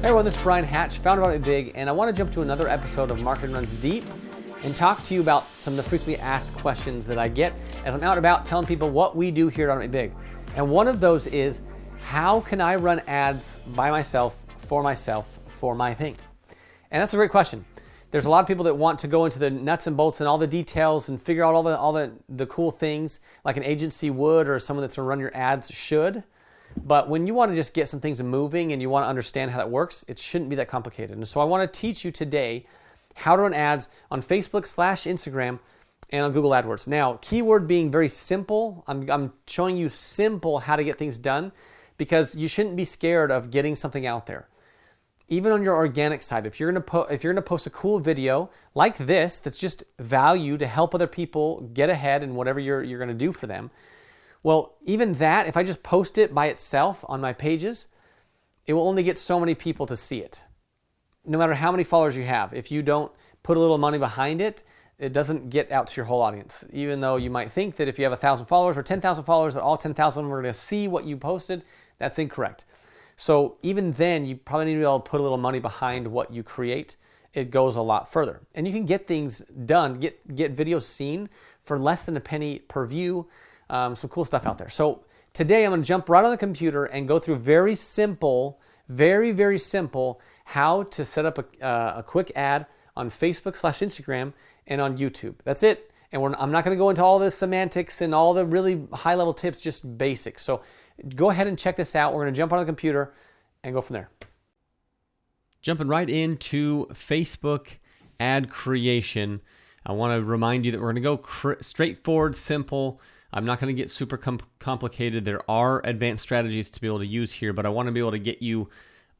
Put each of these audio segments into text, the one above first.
Hey everyone, this is Brian Hatch, founder of Automate Big, and I want to jump to another episode of Marketing Runs Deep and talk to you about some of the frequently asked questions that I get as I'm out and about telling people what we do here at Automate Big. And one of those is, how can I run ads by myself, for my thing? And that's a great question. There's a lot of people that want to go into the nuts and bolts and all the details and figure out all the cool things like an agency would, or someone that's going to run your ads should. But when you want to just get some things moving and you want to understand how that works, it shouldn't be that complicated. And so I want to teach you today how to run ads on Facebook/Instagram and on Google AdWords. Now, keyword being very simple. I'm showing you simple how to get things done, because you shouldn't be scared of getting something out there. Even on your organic side, if you're going to post a cool video like this that's just value to help other people get ahead in whatever you're going to do for them, well, even that, if I just post it by itself on my pages, it will only get so many people to see it. No matter how many followers you have, if you don't put a little money behind it, it doesn't get out to your whole audience. Even though you might think that if you have 1,000 followers or 10,000 followers, that all 10,000 are going to see what you posted, that's incorrect. So even then, you probably need to be able to put a little money behind what you create. It goes a lot further. And you can get things done, get videos seen for less than a penny per view. Some cool stuff out there. So today I'm going to jump right on the computer and go through very simple, very simple, how to set up a quick ad on Facebook/Instagram and on YouTube. That's it. And I'm not going to go into all the semantics and all the really high level tips, just basics. So go ahead and check this out. We're going to jump on the computer and go from there. Jumping right into Facebook ad creation, I want to remind you that we're going to go straightforward, simple. I'm not going to get super complicated. There are advanced strategies to be able to use here, but I want to be able to get you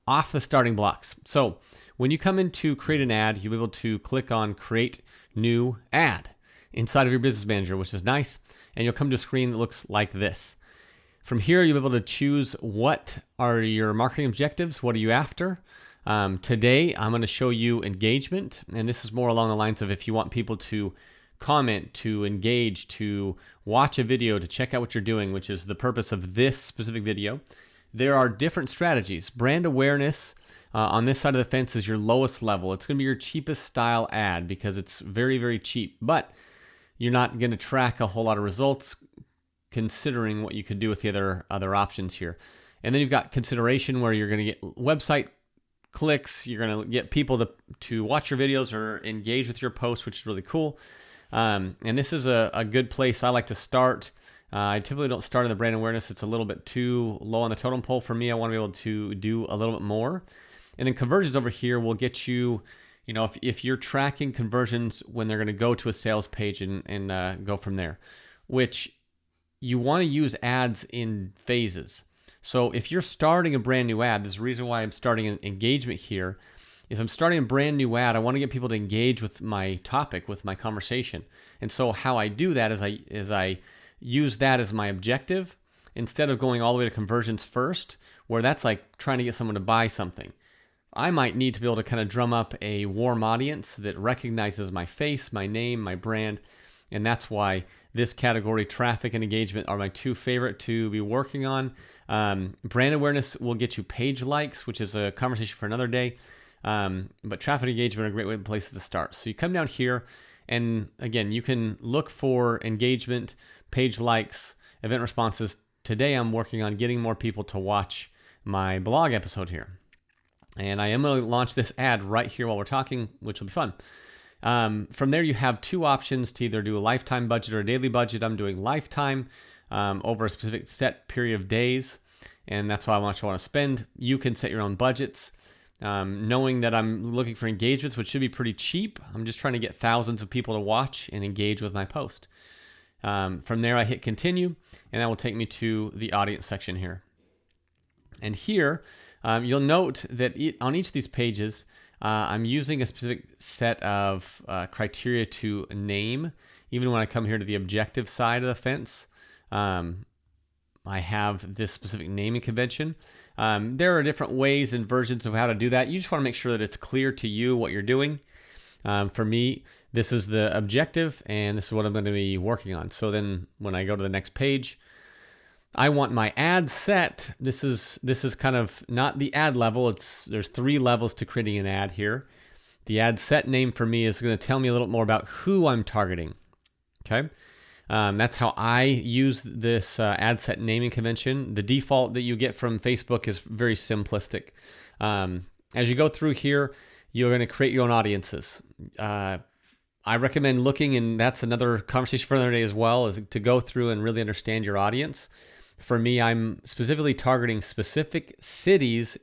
off the starting blocks. So when you come in to create an ad, you'll be able to click on Create New Ad inside of your Business Manager, which is nice, and you'll come to a screen that looks like this. From here, you'll be able to choose what are your marketing objectives, what are you after. Today, I'm going to show you engagement, and this is more along the lines of if you want people to comment, to engage, to watch a video, to check out what you're doing, which is the purpose of this specific video. There are different strategies. Brand awareness on this side of the fence is your lowest level. It's going to be your cheapest style ad because it's very cheap, but you're not going to track a whole lot of results considering what you could do with the other options here. And then you've got consideration, where you're going to get website clicks, you're going to get people to watch your videos or engage with your posts, which is really cool. And this is a good place I like to start. I typically don't start in the brand awareness. It's a little bit too low on the totem pole for me. I want to be able to do a little bit more. And then conversions over here will get you, if you're tracking conversions when they're going to go to a sales page and go from there, which you want to use ads in phases. So if you're starting a brand new ad, this is the reason why I'm starting an engagement here. If I'm starting a brand new ad, I want to get people to engage with my topic, with my conversation. And so how I do that is I use that as my objective instead of going all the way to conversions first, where that's like trying to get someone to buy something. I might need to be able to kind of drum up a warm audience that recognizes my face, my name, my brand. And that's why this category, traffic and engagement, are my two favorite to be working on. Brand awareness will get you page likes, which is a conversation for another day. But traffic engagement are a great places to start. So you come down here, and again, you can look for engagement, page likes, event responses. Today, I'm working on getting more people to watch my blog episode here. And I am going to launch this ad right here while we're talking, which will be fun. From there, you have two options to either do a lifetime budget or a daily budget. I'm doing lifetime over a specific set period of days, and that's how much I want to spend. You can set your own budgets. Knowing that I'm looking for engagements, which should be pretty cheap. I'm just trying to get thousands of people to watch and engage with my post. From there, I hit continue, and that will take me to the audience section here. And here, you'll note that on each of these pages, I'm using a specific set of criteria to name. Even when I come here to the objective side of the fence, I have this specific naming convention. There are different ways and versions of how to do that. You just want to make sure that it's clear to you what you're doing. For me, this is the objective, and this is what I'm going to be working on. So then when I go to the next page, I want my ad set. This is kind of not the ad level. There's 3 levels to creating an ad here. The ad set name for me is going to tell me a little more about who I'm targeting. Okay. That's how I use this ad set naming convention. The default that you get from Facebook is very simplistic. As you go through here, you're going to create your own audiences. I recommend looking, and that's another conversation for another day as well, is to go through and really understand your audience. For me, I'm specifically targeting specific cities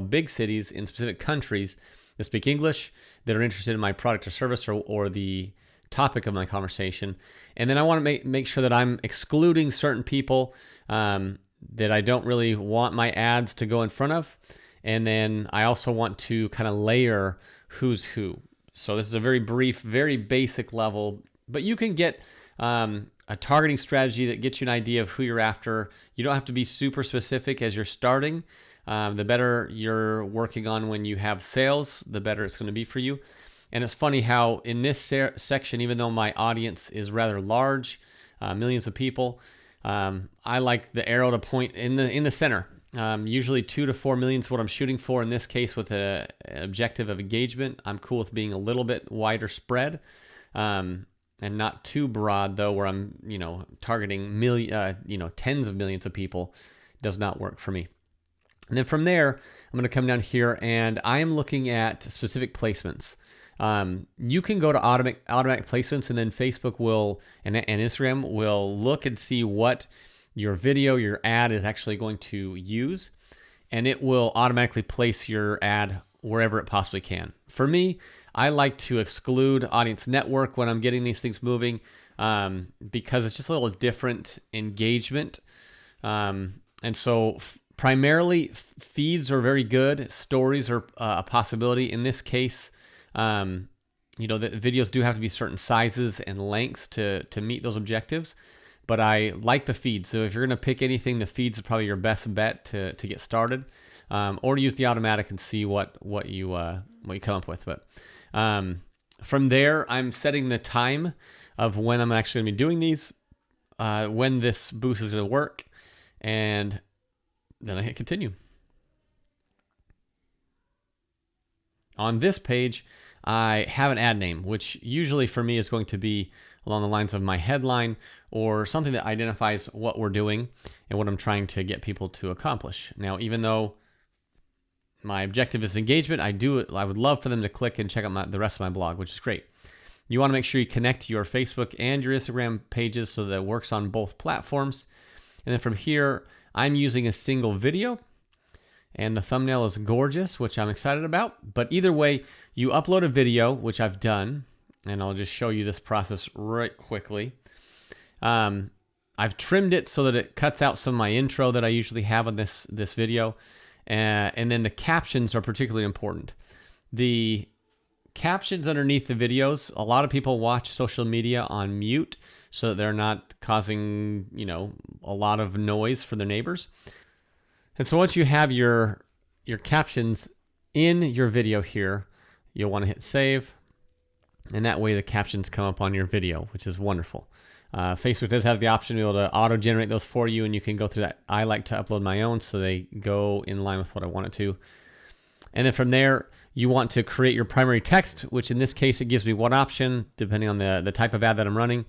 big cities in specific countries that speak English, that are interested in my product or service or the topic of my conversation. And then I want to make sure that I'm excluding certain people that I don't really want my ads to go in front of. And then I also want to kind of layer who's who. So this is a very brief, very basic level, but you can get a targeting strategy that gets you an idea of who you're after. You don't have to be super specific as you're starting. The better you're working on when you have sales, the better it's going to be for you. And it's funny how in this section, even though my audience is rather large, millions of people, I like the arrow to point in the center. Usually 2 to 4 million is what I'm shooting for. In this case, with an objective of engagement, I'm cool with being a little bit wider spread, and not too broad though, where I'm targeting tens of millions of people. Does not work for me. And then from there, I'm going to come down here and I am looking at specific placements. You can go to automatic placements, and then Facebook will and Instagram will look and see what your video, your ad is actually going to use, and it will automatically place your ad wherever it possibly can. For me, I like to exclude Audience Network when I'm getting these things moving, because it's just a little different engagement. And so primarily feeds are very good. Stories are a possibility. In this case, the videos do have to be certain sizes and lengths to meet those objectives. But I like the feed. So if you're going to pick anything, the feeds is probably your best bet to get started, or use the automatic and see what you come up with. But from there, I'm setting the time of when I'm actually going to be doing these, when this boost is going to work, and then I hit continue. On this page, I have an ad name, which usually for me is going to be along the lines of my headline or something that identifies what we're doing and what I'm trying to get people to accomplish. Now, even though my objective is engagement, I would love for them to click and check out the rest of my blog, which is great. You want to make sure you connect your Facebook and your Instagram pages so that it works on both platforms. And then from here, I'm using a single video, and the thumbnail is gorgeous, which I'm excited about. But either way, you upload a video, which I've done, and I'll just show you this process right quickly. I've trimmed it so that it cuts out some of my intro that I usually have on this video. And then the captions are particularly important. The captions underneath the videos, a lot of people watch social media on mute so that they're not causing, a lot of noise for their neighbors. And so once you have your captions in your video here, you'll want to hit save. And that way the captions come up on your video, which is wonderful. Facebook does have the option to be able to auto-generate those for you, and you can go through that. I like to upload my own so they go in line with what I want it to. And then from there, you want to create your primary text, which in this case, it gives me one option, depending on the type of ad that I'm running.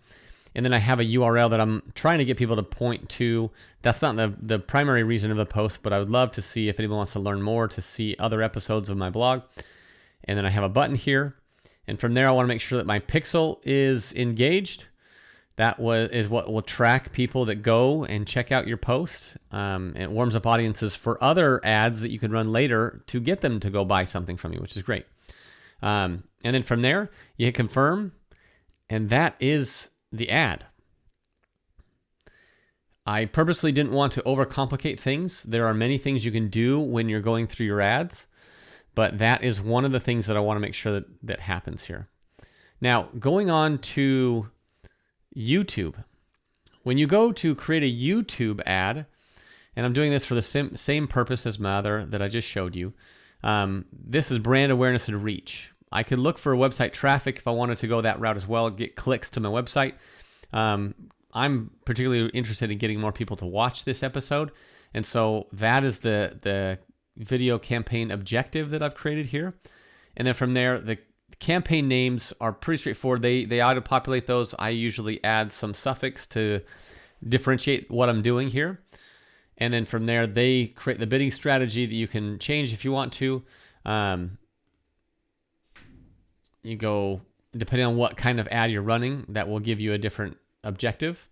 And then I have a URL that I'm trying to get people to point to. That's not the primary reason of the post, but I would love to see if anyone wants to learn more, to see other episodes of my blog. And then I have a button here. And from there, I want to make sure that my pixel is engaged. That is what will track people that go and check out your post. It warms up audiences for other ads that you can run later to get them to go buy something from you, which is great. And then from there, you hit confirm, and that is the ad. I purposely didn't want to overcomplicate things. There are many things you can do when you're going through your ads, but that is one of the things that I want to make sure that happens here. Now, going on to YouTube. When you go to create a YouTube ad, and I'm doing this for the same purpose as my other that I just showed you, this is brand awareness and reach. I could look for website traffic if I wanted to go that route as well, get clicks to my website. I'm particularly interested in getting more people to watch this episode. And so that is the video campaign objective that I've created here. And then from there, the campaign names are pretty straightforward. They auto-populate those. I usually add some suffix to differentiate what I'm doing here. And then from there, they create the bidding strategy that you can change if you want to. You go, depending on what kind of ad you're running, that will give you a different objective.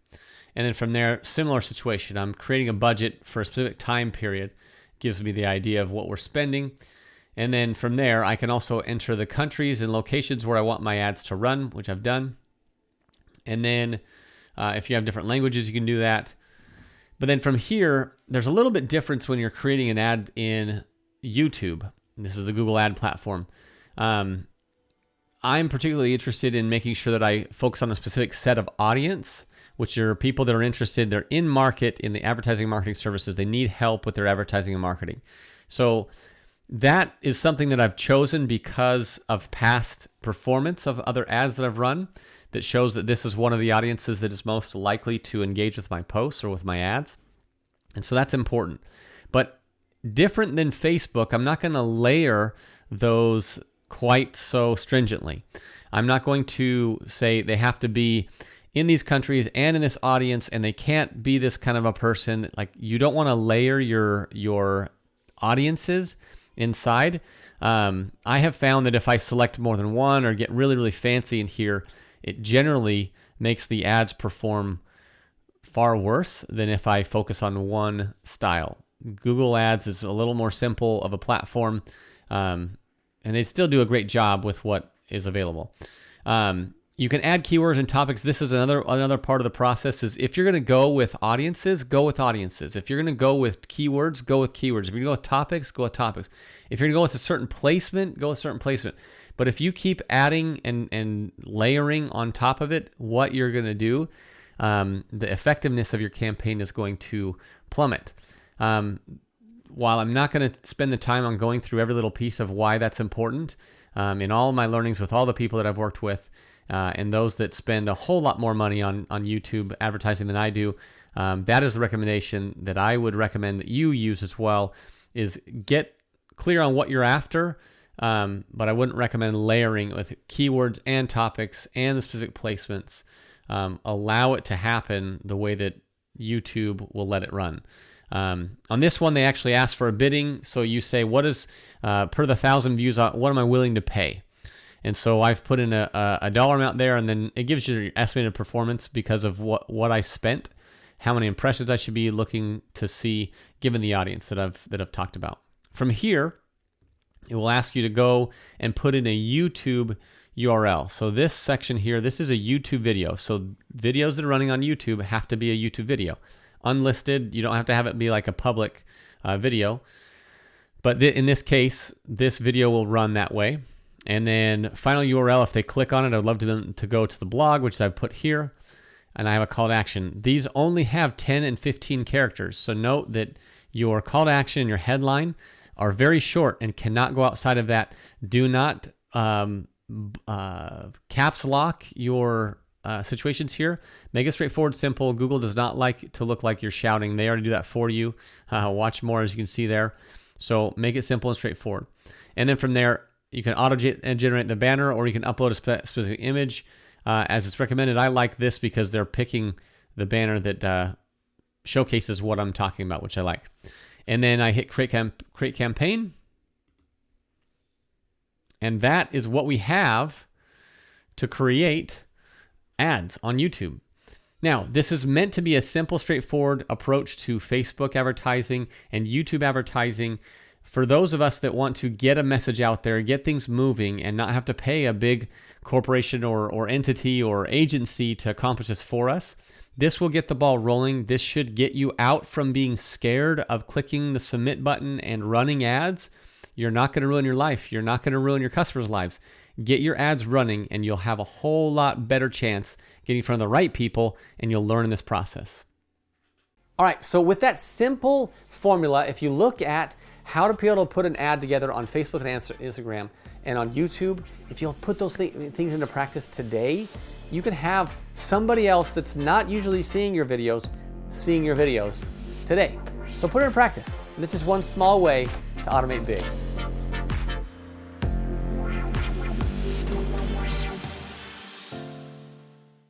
And then from there, similar situation. I'm creating a budget for a specific time period. Gives me the idea of what we're spending. And then from there, I can also enter the countries and locations where I want my ads to run, which I've done. And then if you have different languages, you can do that. But then from here, there's a little bit difference when you're creating an ad in YouTube. This is the Google ad platform. I'm particularly interested in making sure that I focus on a specific set of audience, which are people that are interested, they're in market in the advertising and marketing services. They need help with their advertising and marketing. So that is something that I've chosen because of past performance of other ads that I've run that shows that this is one of the audiences that is most likely to engage with my posts or with my ads. And so that's important. But different than Facebook, I'm not going to layer those quite so stringently. I'm not going to say they have to be in these countries and in this audience, and they can't be this kind of a person. Like, you don't want to layer your audiences inside. I have found that if I select more than one or get really, really fancy in here, it generally makes the ads perform far worse than if I focus on one style. Google Ads is a little more simple of a platform, and they still do a great job with what is available. You can add keywords and topics. This is another part of the process. Is if you're going to go with audiences, go with audiences. If you're going to go with keywords, go with keywords. If you're going to go with topics, go with topics. If you're going to go with a certain placement, go with certain placement. But if you keep adding and layering on top of it, what you're going to do, the effectiveness of your campaign is going to plummet. While I'm not going to spend the time on going through every little piece of why that's important, in all of my learnings with all the people that I've worked with, and those that spend a whole lot more money on YouTube advertising than I do, that is the recommendation that I would recommend that you use as well, is get clear on what you're after, but I wouldn't recommend layering with keywords and topics and the specific placements. Allow it to happen the way that YouTube will let it run. On this one, they actually ask for a bidding. So you say, what is, per the 1,000 views, what am I willing to pay? And so I've put in a dollar amount there, and then it gives you your estimated performance because of what I spent, how many impressions I should be looking to see given the audience that I've talked about. From here, it will ask you to go and put in a YouTube URL. So this section here, this is a YouTube video. So videos that are running on YouTube have to be a YouTube video. Unlisted, you don't have to have it be like a public video. But in this case, this video will run that way. And then final URL, if they click on it, I would love them to go to the blog, which I've put here. And I have a call to action. These only have 10 and 15 characters. So note that your call to action and your headline are very short and cannot go outside of that. Do not caps lock your situations here. Make it straightforward, simple. Google does not like to look like you're shouting. They already do that for you. Watch more, as you can see there. So make it simple and straightforward. And then from there, you can auto-generate the banner, or you can upload a specific image as it's recommended. I like this because they're picking the banner that showcases what I'm talking about, which I like. And then I hit create campaign. And that is what we have to create ads on YouTube. Now, this is meant to be a simple, straightforward approach to Facebook advertising and YouTube advertising for those of us that want to get a message out there, get things moving, and not have to pay a big corporation or entity or agency to accomplish this for us. This will get the ball rolling. This should get you out from being scared of clicking the submit button and running ads. You're not going to ruin your life. You're not going to ruin your customers' lives. Get your ads running, and you'll have a whole lot better chance getting in front of the right people, and you'll learn in this process. All right, so with that simple formula, if you look at how to be able to put an ad together on Facebook and Instagram and on YouTube, if you'll put those things into practice today, you can have somebody else that's not usually seeing your videos today. So put it in practice. This is one small way to automate big.